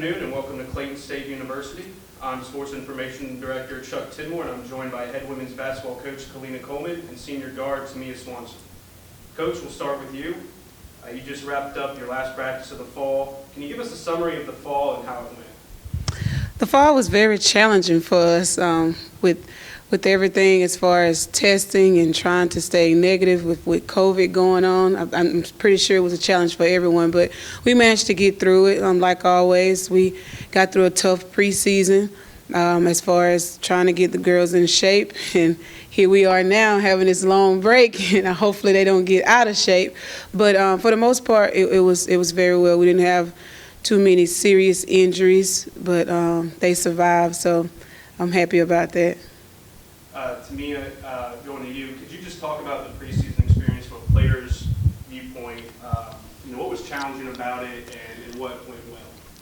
afternoon and welcome to Clayton State University. I'm Sports Information Director Chuck Tidmore and I'm joined by head women's basketball coach Kalina Coleman and senior guard Tamia Swanson. Coach, we'll start with you. You just wrapped up your last practice of the fall. Can you give us a summary of the fall and how it went? The fall was very challenging for us with everything as far as testing and trying to stay negative with COVID going on. I'm pretty sure it was a challenge for everyone, but we managed to get through it. Like always, we got through a tough preseason as far as trying to get the girls in shape, and here we are now having this long break, and hopefully they don't get out of shape. But for the most part, it was very well. We didn't have too many serious injuries, but they survived, so I'm happy about that. Tamia, going to you, could you just talk about the preseason experience from a player's viewpoint? What was challenging about it and what went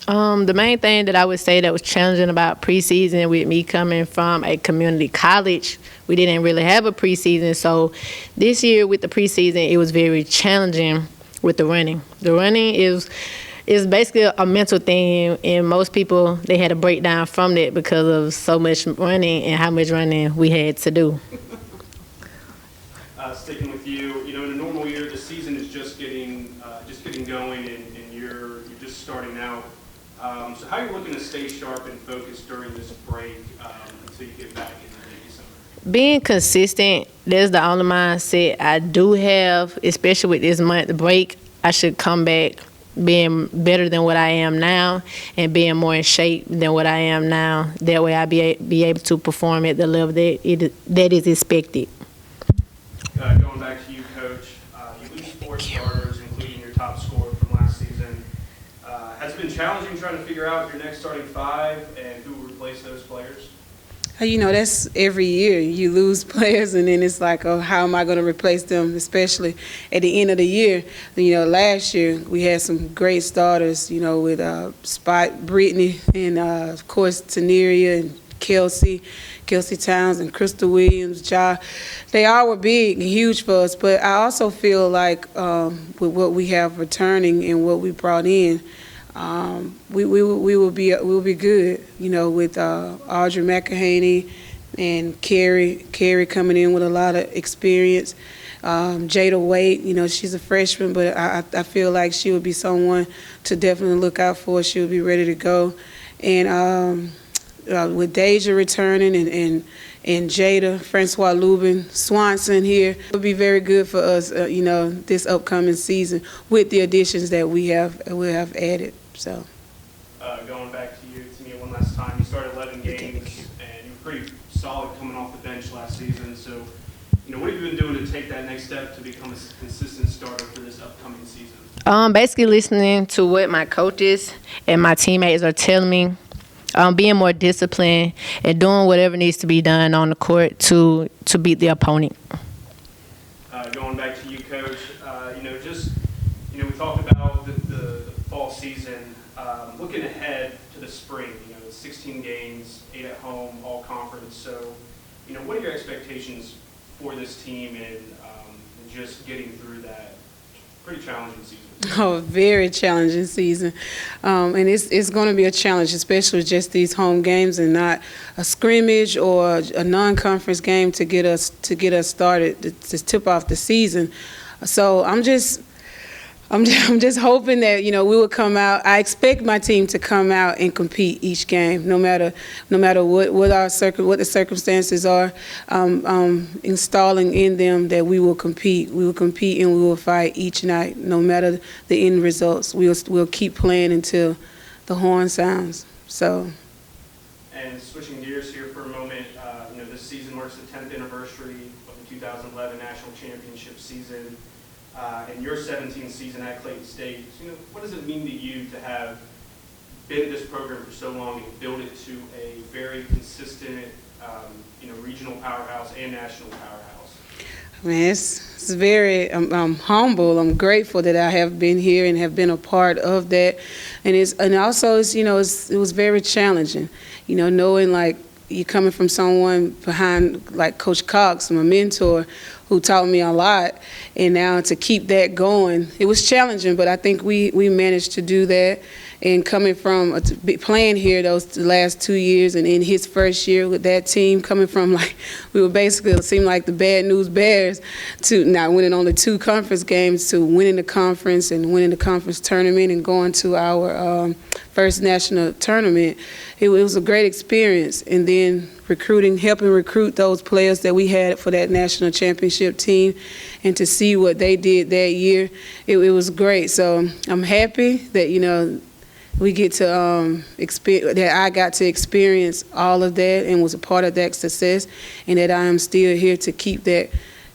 well? The main thing that I would say that was challenging about preseason, with me coming from a community college, we didn't really have a preseason. So this year with the preseason, it was very challenging with the running. The running is basically a mental thing, and most people, they had a breakdown from that because of so much running and how much running we had to do. Sticking with you, in a normal year, the season is just getting going, and you're just starting out. So how are you looking to stay sharp and focused during this break until you get back in the summer? Being consistent, that's the only mindset I do have, especially with this month break. I should come back being better than what I am now and being more in shape than what I am now. That way I'll be able to perform at the level that is expected. Going back to you, Coach, you lose four starters, including your top scorer from last season. Has it been challenging trying to figure out your next starting five and who will replace those players? That's every year. You lose players, and then it's like, oh, how am I going to replace them, especially at the end of the year? Last year we had some great starters, with Spot, Brittany, and, of course, Taneria and Kelsey Towns and Crystal Williams, Ja. They all were big and huge for us, but I also feel like with what we have returning and what we brought in, we will be good, with Audrey McEhaney and Carrie coming in with a lot of experience. Jada Waite, she's a freshman, but I feel like she would be someone to definitely look out for. She would be ready to go. And with Deja returning and Jada, Francois Lubin, Swanson here, it would be very good for us, this upcoming season with the additions that we have added. So, going back to you, Tamia, one last time. You started 11 games, and you were pretty solid coming off the bench last season. So, what have you been doing to take that next step to become a consistent starter for this upcoming season? Basically listening to what my coaches and my teammates are telling me. Being more disciplined and doing whatever needs to be done on the court to beat the opponent. Going back to you, Coach, we talked about the fall season. Looking ahead to the spring, 16 games, 8 at home, all conference. So, what are your expectations for this team and just getting through that pretty challenging season? Oh, very challenging season, and it's going to be a challenge, especially with just these home games and not a scrimmage or a non-conference game to get us started to tip off the season. So I'm just hoping that we will come out. I expect my team to come out and compete each game, no matter what the circumstances are. Installing in them that we will compete. We will compete and we will fight each night, no matter the end results. We'll keep playing until the horn sounds. So. And switching gears here for a moment, this season marks the 10th anniversary of the 2011 National Championship season. And your 17th season at Clayton State, what does it mean to you to have been in this program for so long and build it to a very consistent, regional powerhouse and national powerhouse? It's very. I'm humble. I'm grateful that I have been here and have been a part of that, and also it was very challenging, knowing like you coming from someone behind like Coach Cox, my mentor, who taught me a lot, and now to keep that going, it was challenging, but I think we managed to do that. And coming from playing here the last 2 years, and in his first year with that team, coming from like we were basically, it seemed like the Bad News Bears, to not winning only 2 conference games to winning the conference and winning the conference tournament and going to our first national tournament. It was a great experience. And then helping recruit those players that we had for that national championship team, and to see what they did that year, it was great. So I'm happy that, we get to that I got to experience all of that and was a part of that success, and that I am still here to keep that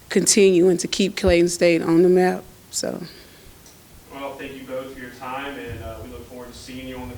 continuing, to keep Clayton State on the map. So. Well, thank you both for your time, and we look forward to seeing you on the